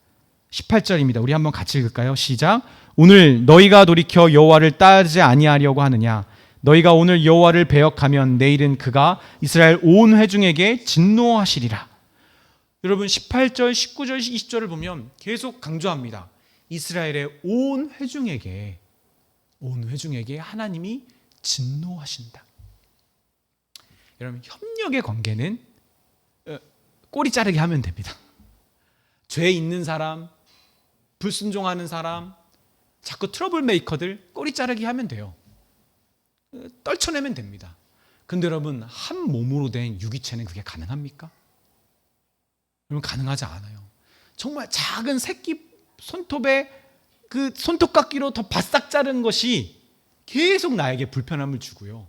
18절입니다. 우리 한번 같이 읽을까요? 시작. 오늘 너희가 돌이켜 여호와를 따르지 아니하려고 하느냐? 너희가 오늘 여호와를 배역하면 내일은 그가 이스라엘 온 회중에게 진노하시리라. 여러분 18절, 19절, 20절을 보면 계속 강조합니다. 이스라엘의 온 회중에게 하나님이 진노하신다. 여러분 협력의 관계는 꼬리 자르게 하면 됩니다. 죄 있는 사람, 불순종하는 사람, 자꾸 트러블 메이커들 꼬리 자르기 하면 돼요. 떨쳐내면 됩니다. 근데 여러분 한 몸으로 된 유기체는 그게 가능합니까? 여러분 가능하지 않아요. 정말 작은 새끼 손톱에 그 손톱깎이로 더 바싹 자른 것이 계속 나에게 불편함을 주고요.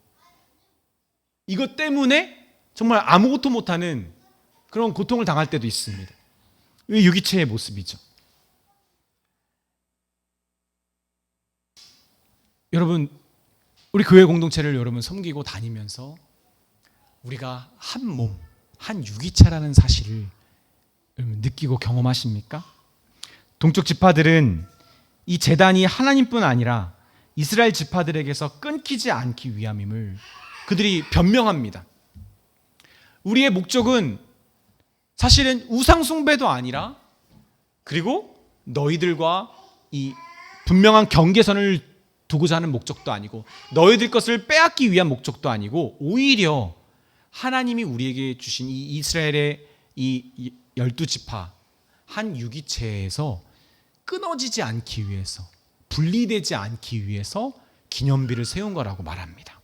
이것 때문에 정말 아무것도 못하는 그런 고통을 당할 때도 있습니다. 이게 유기체의 모습이죠. 여러분 우리 교회 공동체를 여러분 섬기고 다니면서 우리가 한 몸, 한 유기체라는 사실을 여러분 느끼고 경험하십니까? 동쪽 지파들은 이 제단이 하나님뿐 아니라 이스라엘 지파들에게서 끊기지 않기 위함임을 그들이 변명합니다. 우리의 목적은 사실은 우상 숭배도 아니라 그리고 너희들과 이 분명한 경계선을 두고자 하는 목적도 아니고 너희들 것을 빼앗기 위한 목적도 아니고 오히려 하나님이 우리에게 주신 이 이스라엘의 이 12지파 한 유기체에서 끊어지지 않기 위해서 분리되지 않기 위해서 기념비를 세운 거라고 말합니다.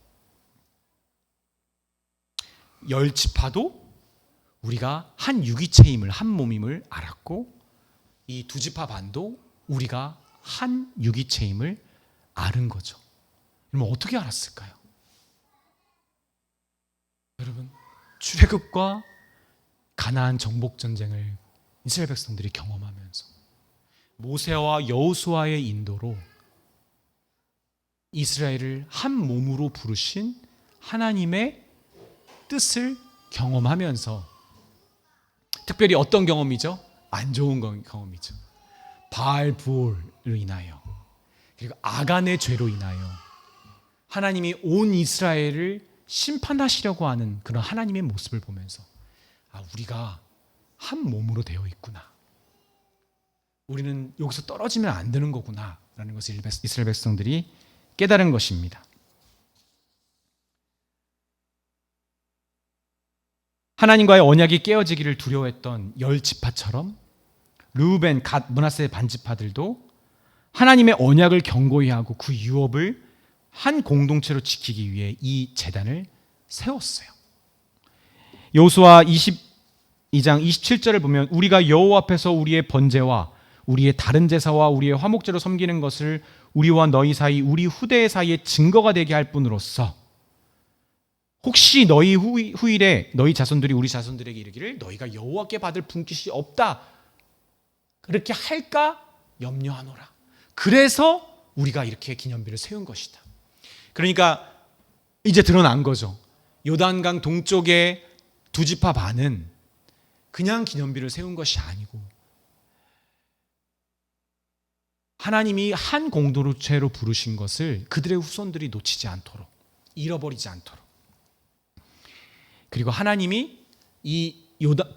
10지파도 우리가 한 유기체임을 한 몸임을 알았고 이 2지파 반도 우리가 한 유기체임을 아는 거죠. 그러면 어떻게 알았을까요? 여러분, 출애굽과 가나안 정복 전쟁을 이스라엘 백성들이 경험하면서 모세와 여호수아의 인도로 이스라엘을 한 몸으로 부르신 하나님의 뜻을 경험하면서, 특별히 어떤 경험이죠? 안 좋은 경험이죠. 바알 부올로 인하여, 그리고 아간의 죄로 인하여 하나님이 온 이스라엘을 심판하시려고 하는 그런 하나님의 모습을 보면서, 우리가 한 몸으로 되어 있구나, 우리는 여기서 떨어지면 안 되는 거구나 라는 것을 이스라엘 백성들이 깨달은 것입니다. 하나님과의 언약이 깨어지기를 두려워했던 10지파처럼 르우벤, 갓, 므낫세 반지파들도 하나님의 언약을 경고히 하고 그 유업을 한 공동체로 지키기 위해 이 제단을 세웠어요. 여호수아 22장 27절을 보면 우리가 여호와 앞에서 우리의 번제와 우리의 다른 제사와 우리의 화목제로 섬기는 것을 우리와 너희 사이, 우리 후대 사이에 증거가 되게 할 뿐으로써 혹시 너희 후일에 너희 자손들이 우리 자손들에게 이르기를 너희가 여호와께 받을 분깃이 없다, 그렇게 할까 염려하노라. 그래서 우리가 이렇게 기념비를 세운 것이다. 그러니까 이제 드러난 거죠. 요단강 동쪽의 두 지파 반은 그냥 기념비를 세운 것이 아니고 하나님이 한 공동체로 부르신 것을 그들의 후손들이 놓치지 않도록, 잃어버리지 않도록, 그리고 하나님이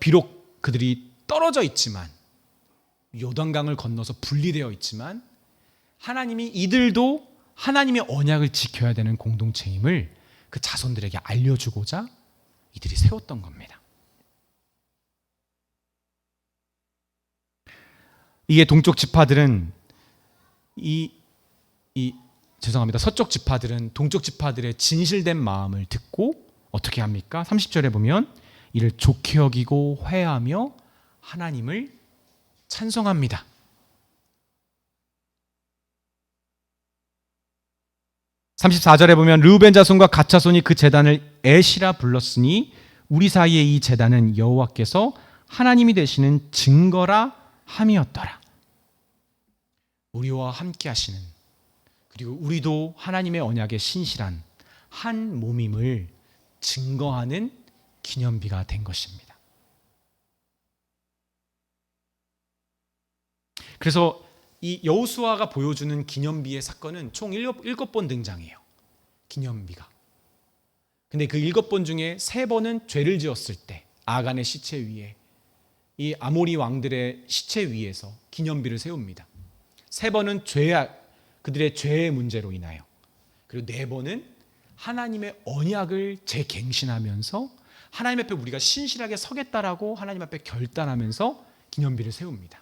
비록 그들이 떨어져 있지만, 요단강을 건너서 분리되어 있지만, 하나님이 이들도 하나님의 언약을 지켜야 되는 공동체임을 그 자손들에게 알려주고자 이들이 세웠던 겁니다. 이게 동쪽 지파들은 서쪽 지파들은 동쪽 지파들의 진실된 마음을 듣고 어떻게 합니까? 30절에 보면 이를 좋게 여기고 회하며 하나님을 찬송합니다. (34절에) 보면 르우벤 자손과 갓 자손이 그 제단을 에시라 불렀으니 우리 사이의 이 제단은 여호와께서 하나님이 되시는 증거라 함이었더라. 우리와 함께 하시는, 그리고 우리도 하나님의 언약에 신실한 한 몸임을 증거하는 기념비가 된 것입니다. 그래서 이 여호수아가 보여주는 기념비의 사건은 총 7번 등장해요. 기념비가. 근데 그 7번 중에 3번은 죄를 지었을 때 아간의 시체 위에, 이 아모리 왕들의 시체 위에서 기념비를 세웁니다. 3번은 그들의 죄의 문제로 인하여, 그리고 4번은 하나님의 언약을 재갱신하면서 하나님 앞에 우리가 신실하게 서겠다라고 하나님 앞에 결단하면서 기념비를 세웁니다.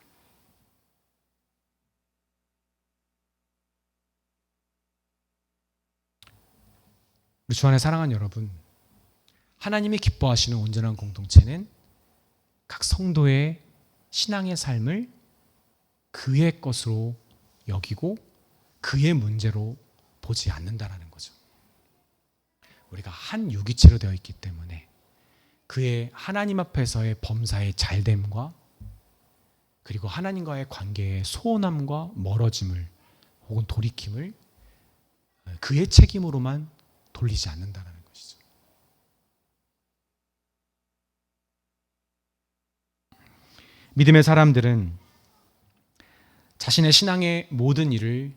우리 주 안에 사랑하는 여러분, 하나님이 기뻐하시는 온전한 공동체는 각 성도의 신앙의 삶을 그의 것으로 여기고 그의 문제로 보지 않는다라는 거죠. 우리가 한 유기체로 되어 있기 때문에 그의 하나님 앞에서의 범사의 잘됨과 그리고 하나님과의 관계의 소원함과 멀어짐을 혹은 돌이킴을 그의 책임으로만 돌리지 않는다는 것이죠. 믿음의 사람들은 자신의 신앙의 모든 일을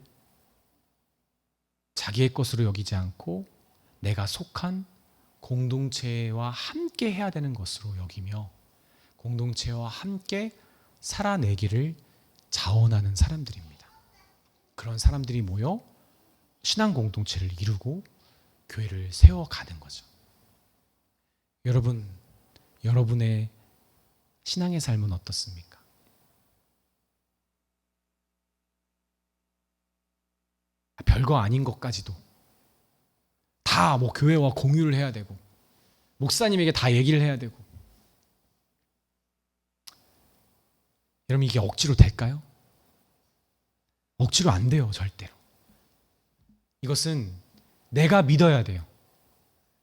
자기의 것으로 여기지 않고 내가 속한 공동체와 함께 해야 되는 것으로 여기며 공동체와 함께 살아내기를 자원하는 사람들입니다. 그런 사람들이 모여 신앙 공동체를 이루고 교회를 세워가는 거죠. 여러분, 여러분의 신앙의 삶은 어떻습니까? 별거 아닌 것까지도 다 교회와 공유를 해야 되고 목사님에게 다 얘기를 해야 되고, 여러분 이게 억지로 될까요? 억지로 안 돼요, 절대로. 이것은 내가 믿어야 돼요.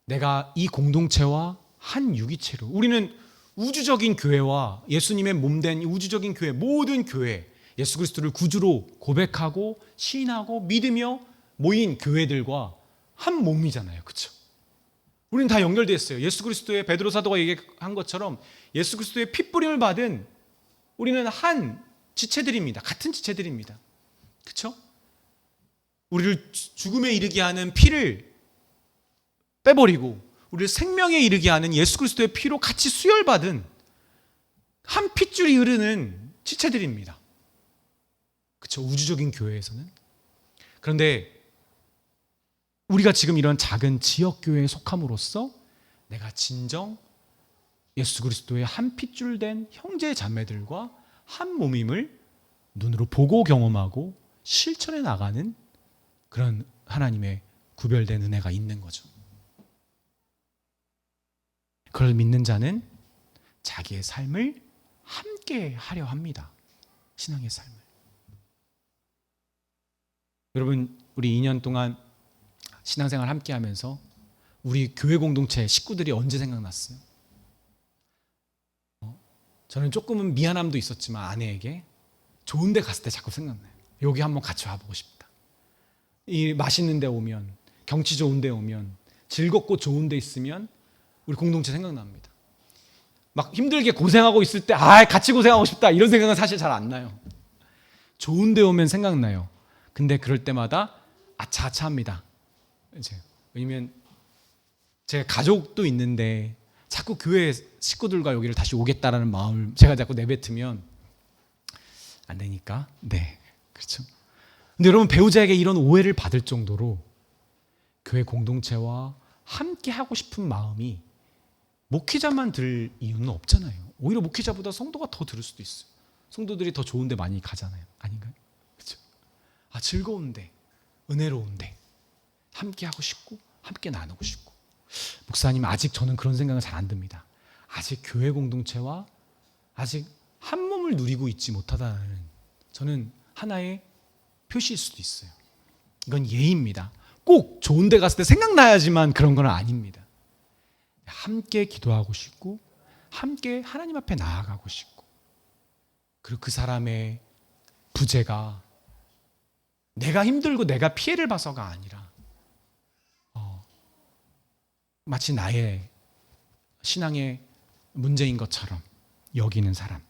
내가 이 공동체와 한 유기체로, 우리는 우주적인 교회와 예수님의 몸된 우주적인 교회, 모든 교회, 예수 그리스도를 구주로 고백하고 시인하고 믿으며 모인 교회들과 한 몸이잖아요. 그렇죠? 우리는 다 연결되어 있어요. 예수 그리스도의, 베드로 사도가 얘기한 것처럼 예수 그리스도의 핏부림을 받은 우리는 한 지체들입니다. 같은 지체들입니다. 그렇죠? 우리를 죽음에 이르게 하는 피를 빼버리고 우리를 생명에 이르게 하는 예수 그리스도의 피로 같이 수혈받은 한 핏줄이 흐르는 지체들입니다. 그렇죠? 우주적인 교회에서는. 그런데 우리가 지금 이런 작은 지역교회에 속함으로써 내가 진정 예수 그리스도의 한 핏줄 된 형제 자매들과 한 몸임을 눈으로 보고 경험하고 실천해 나가는 그런 하나님의 구별된 은혜가 있는 거죠. 그걸 믿는 자는 자기의 삶을 함께 하려 합니다. 신앙의 삶을. 여러분, 우리 2년 동안 신앙생활 함께 하면서 우리 교회 공동체 식구들이 언제 생각났어요? 저는 조금은 미안함도 있었지만 아내에게 좋은 데 갔을 때 자꾸 생각나요. 여기 한번 같이 와보고 싶다. 이 맛있는 데 오면, 경치 좋은 데 오면, 즐겁고 좋은 데 있으면 우리 공동체 생각납니다. 막 힘들게 고생하고 있을 때 같이 고생하고 싶다 이런 생각은 사실 잘 안 나요. 좋은 데 오면 생각나요. 근데 그럴 때마다 아차아차합니다. 이제 왜냐면 제가 가족도 있는데 자꾸 교회 식구들과 여기를 다시 오겠다라는 마음을 제가 자꾸 내뱉으면 안 되니까. 네, 그렇죠. 근데 여러분, 배우자에게 이런 오해를 받을 정도로 교회 공동체와 함께 하고 싶은 마음이 목회자만 들 이유는 없잖아요. 오히려 목회자보다 성도가 더 들을 수도 있어요. 성도들이 더 좋은데 많이 가잖아요. 아닌가요? 그렇죠? 즐거운데, 은혜로운데 함께 하고 싶고 함께 나누고 싶고. 목사님, 아직 저는 그런 생각은 잘 안 듭니다. 아직 교회 공동체와 아직 한 몸을 누리고 있지 못하다는 저는 하나의 표시일 수도 있어요. 이건 예입니다. 꼭 좋은 데 갔을 때 생각나야지만 그런 건 아닙니다. 함께 기도하고 싶고 함께 하나님 앞에 나아가고 싶고, 그리고 그 사람의 부재가 내가 힘들고 내가 피해를 봐서가 아니라 마치 나의 신앙의 문제인 것처럼 여기는 사람.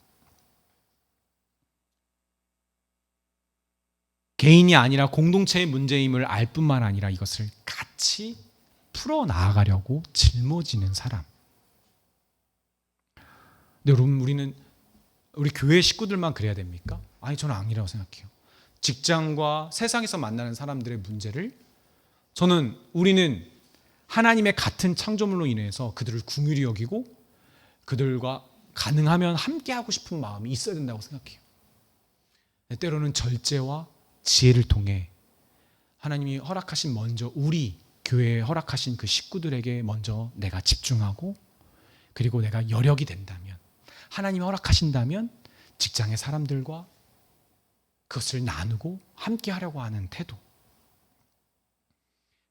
개인이 아니라 공동체의 문제임을 알 뿐만 아니라 이것을 같이 풀어나가려고 짊어지는 사람. 근데 여러분, 우리 교회 식구들만 그래야 됩니까? 아니, 저는 아니라고 생각해요. 직장과 세상에서 만나는 사람들의 문제를 우리는 하나님의 같은 창조물로 인해서 그들을 긍휼히 여기고 그들과 가능하면 함께하고 싶은 마음이 있어야 된다고 생각해요. 때로는 절제와 지혜를 통해 하나님이 허락하신 먼저 우리 교회에 허락하신 그 식구들에게 먼저 내가 집중하고, 그리고 내가 여력이 된다면, 하나님이 허락하신다면 직장의 사람들과 그것을 나누고 함께 하려고 하는 태도.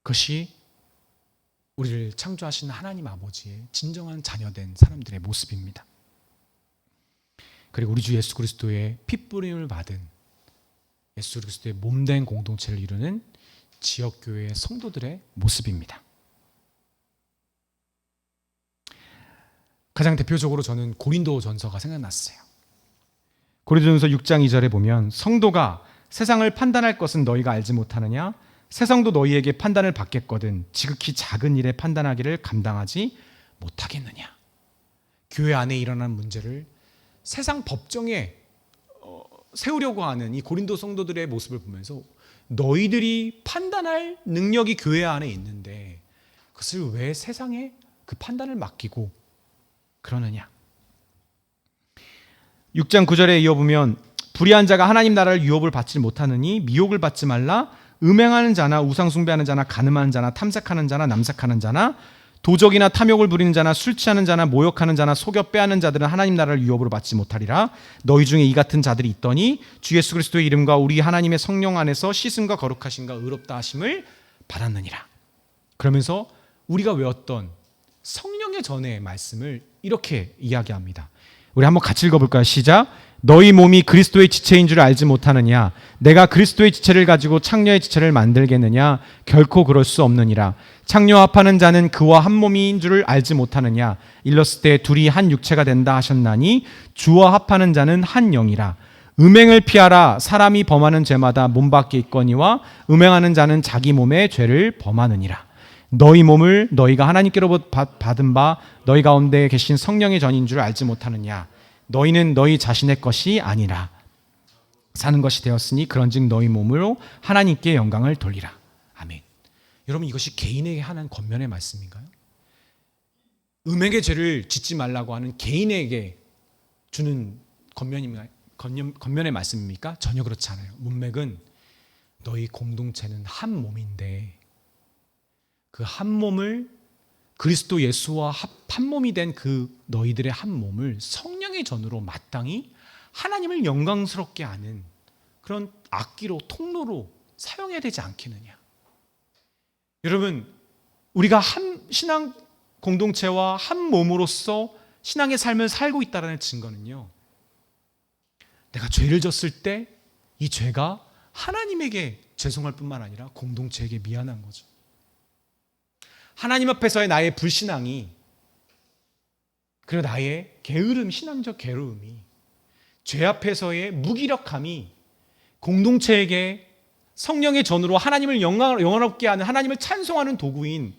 그것이 우리를 창조하신 하나님 아버지의 진정한 자녀된 사람들의 모습입니다. 그리고 우리 주 예수 그리스도의 핏부림을 받은 예수 그리스도의 몸된 공동체를 이루는 지역교회의 성도들의 모습입니다. 가장 대표적으로 저는 고린도전서가 생각났어요. 고린도전서 6장 2절에 보면, 성도가 세상을 판단할 것은 너희가 알지 못하느냐? 세상도 너희에게 판단을 받겠거든 지극히 작은 일에 판단하기를 감당하지 못하겠느냐? 교회 안에 일어난 문제를 세상 법정에 세우려고 하는 이 고린도 성도들의 모습을 보면서 너희들이 판단할 능력이 교회 안에 있는데 그것을 왜 세상에 그 판단을 맡기고 그러느냐? 6장 9절에 이어보면, 불의한 자가 하나님 나라를 유업을 받지 못하느니 미혹을 받지 말라. 음행하는 자나 우상 숭배하는 자나 간음하는 자나 탐색하는 자나 남색하는 자나 도적이나 탐욕을 부리는 자나 술 취하는 자나 모욕하는 자나 속여 빼앗는 자들은 하나님 나라를 유업으로 받지 못하리라. 너희 중에 이 같은 자들이 있더니 주 예수 그리스도의 이름과 우리 하나님의 성령 안에서 씻음과 거룩하심과 의롭다 하심을 받았느니라. 그러면서 우리가 외웠던 성령의 전의 말씀을 이렇게 이야기합니다. 우리 한번 같이 읽어볼까요? 시작. 너희 몸이 그리스도의 지체인 줄 알지 못하느냐? 내가 그리스도의 지체를 가지고 창녀의 지체를 만들겠느냐? 결코 그럴 수 없느니라. 창녀 합하는 자는 그와 한 몸인 줄을 알지 못하느냐? 일렀을 때 둘이 한 육체가 된다 하셨나니 주와 합하는 자는 한 영이라. 음행을 피하라. 사람이 범하는 죄마다 몸 밖에 있거니와 음행하는 자는 자기 몸의 죄를 범하느니라. 너희 몸을 너희가 하나님께로부터 받은 바 너희 가운데 계신 성령의 전인 줄 알지 못하느냐? 너희는 너희 자신의 것이 아니라 사는 것이 되었으니 그런즉 너희 몸으로 하나님께 영광을 돌리라. 아멘. 여러분, 이것이 개인에게 하는 권면의 말씀인가요? 음행의 죄를 짓지 말라고 하는 개인에게 주는 권면의 말씀입니까? 전혀 그렇지 않아요. 문맥은 너희 공동체는 한 몸인데 그 한 몸을 그리스도 예수와 한 몸이 된 그 너희들의 한 몸을 성령의 전으로 마땅히 하나님을 영광스럽게 하는 그런 악기로 통로로 사용해야 되지 않겠느냐. 여러분, 우리가 한 신앙 공동체와 한 몸으로서 신앙의 삶을 살고 있다는 증거는요, 내가 죄를 졌을 때 이 죄가 하나님에게 죄송할 뿐만 아니라 공동체에게 미안한 거죠. 하나님 앞에서의 나의 불신앙이, 그리고 나의 게으름, 신앙적 게으름이, 죄 앞에서의 무기력함이 공동체에게 성령의 전으로 하나님을 영원롭게 하는, 하나님을 찬송하는 도구인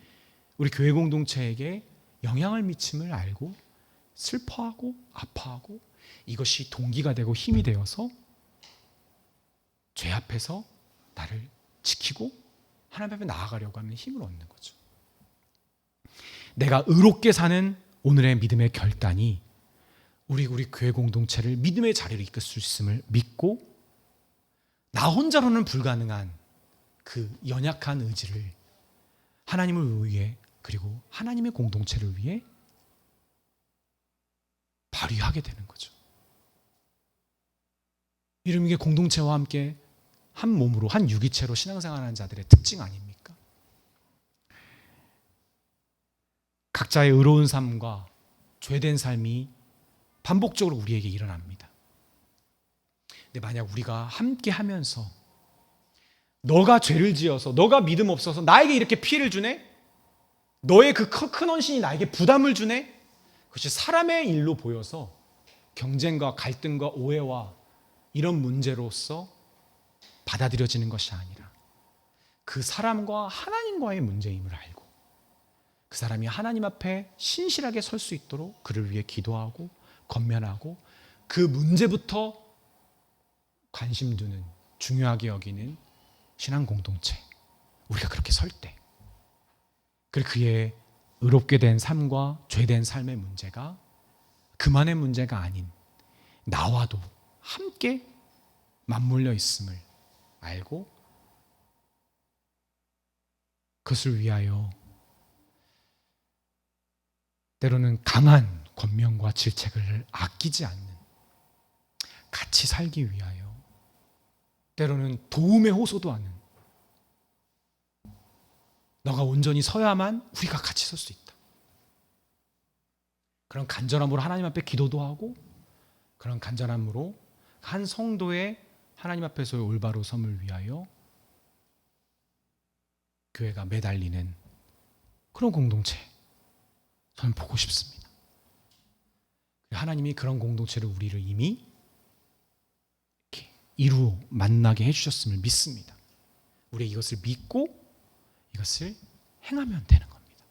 우리 교회 공동체에게 영향을 미침을 알고 슬퍼하고 아파하고, 이것이 동기가 되고 힘이 되어서 죄 앞에서 나를 지키고 하나님 앞에 나아가려고 하는 힘을 얻는 거죠. 내가 의롭게 사는 오늘의 믿음의 결단이 우리 교회 공동체를 믿음의 자리로 이끌 수 있음을 믿고, 나 혼자로는 불가능한 그 연약한 의지를 하나님을 위해, 그리고 하나님의 공동체를 위해 발휘하게 되는 거죠. 이게 공동체와 함께 한 몸으로, 한 유기체로 신앙생활하는 자들의 특징 아닙니까? 각자의 의로운 삶과 죄된 삶이 반복적으로 우리에게 일어납니다. 근데 만약 우리가 함께 하면서, 너가 죄를 지어서, 너가 믿음 없어서 나에게 이렇게 피해를 주네? 너의 그 큰 헌신이 나에게 부담을 주네? 그것이 사람의 일로 보여서 경쟁과 갈등과 오해와 이런 문제로서 받아들여지는 것이 아니라 그 사람과 하나님과의 문제임을 알고 그 사람이 하나님 앞에 신실하게 설 수 있도록 그를 위해 기도하고 권면하고 그 문제부터 관심 두는, 중요하게 여기는 신앙 공동체, 우리가 그렇게 설 때, 그리고 그의 의롭게 된 삶과 죄된 삶의 문제가 그만의 문제가 아닌 나와도 함께 맞물려 있음을 알고 그것을 위하여 때로는 강한 권면과 질책을 아끼지 않는, 같이 살기 위하여 때로는 도움의 호소도 하는, 너가 온전히 서야만 우리가 같이 설 수 있다, 그런 간절함으로 하나님 앞에 기도도 하고, 그런 간절함으로 한 성도의 하나님 앞에서의 올바로 섬을 위하여 교회가 매달리는 그런 공동체, 저는 보고 싶습니다. 하나님이 그런 공동체를 우리를 이미 이렇게 이루어 만나게 해주셨음을 믿습니다. 우리 이것을 믿고 이것을 행하면 되는 겁니다.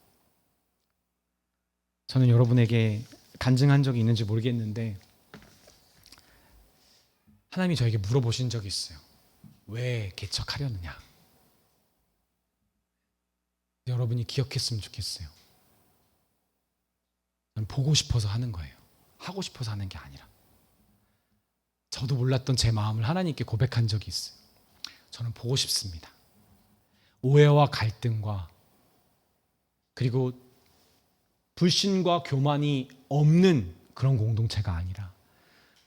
저는 여러분에게 간증한 적이 있는지 모르겠는데, 하나님이 저에게 물어보신 적이 있어요. 왜 개척하려느냐? 여러분이 기억했으면 좋겠어요. 난 보고 싶어서 하는 거예요. 하고 싶어서 하는 게 아니라. 저도 몰랐던 제 마음을 하나님께 고백한 적이 있어요. 저는 보고 싶습니다. 오해와 갈등과, 그리고 불신과 교만이 없는 그런 공동체가 아니라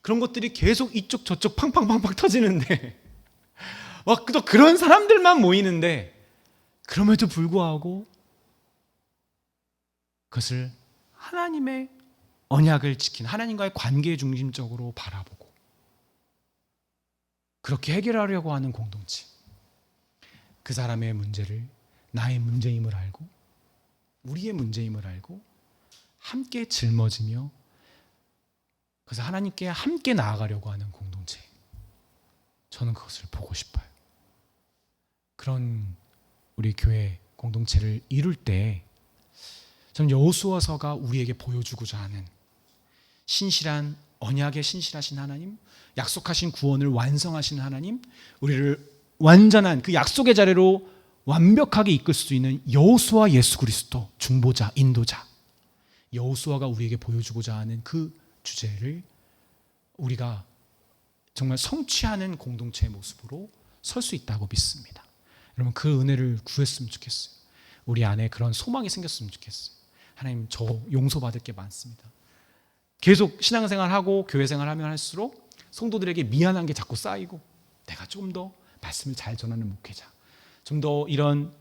그런 것들이 계속 이쪽 저쪽 팡팡팡팡 터지는데 막 또 그런 사람들만 모이는데 그럼에도 불구하고 그것을 하나님의 언약을 지킨 하나님과의 관계 중심적으로 바라보고 그렇게 해결하려고 하는 공동체. 그 사람의 문제를 나의 문제임을 알고 우리의 문제임을 알고 함께 짊어지며 그래서 하나님께 함께 나아가려고 하는 공동체. 저는 그것을 보고 싶어요. 그런 우리 교회 공동체를 이룰 때 저는 여호수아서가 우리에게 보여주고자 하는 신실한 언약에 신실하신 하나님, 약속하신 구원을 완성하신 하나님, 우리를 완전한 그 약속의 자리로 완벽하게 이끌 수 있는 여호수아 예수 그리스도 중보자, 인도자, 여호수아가 우리에게 보여주고자 하는 그 주제를 우리가 정말 성취하는 공동체의 모습으로 설 수 있다고 믿습니다. 여러분 그 은혜를 구했으면 좋겠어요. 우리 안에 그런 소망이 생겼으면 좋겠어요. 하나님 저 용서받을 게 많습니다. 계속 신앙생활하고 교회생활하면 할수록 성도들에게 미안한 게 자꾸 쌓이고 내가 좀 더 말씀을 잘 전하는 목회자, 좀 더 이런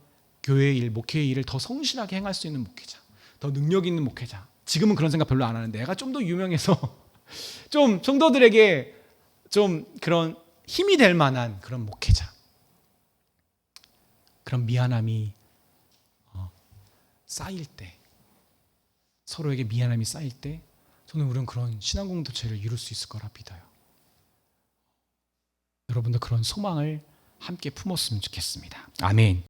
교회의 일, 목회의 일을 더 성실하게 행할 수 있는 목회자, 더 능력 있는 목회자. 지금은 그런 생각 별로 안 하는데 내가 좀 더 유명해서 좀 성도들에게 좀 그런 힘이 될 만한 그런 목회자, 그런 미안함이 쌓일 때, 서로에게 미안함이 쌓일 때 저는 우리는 그런 신앙 공동체를 이룰 수 있을 거라 믿어요. 여러분들 그런 소망을 함께 품었으면 좋겠습니다. 아멘.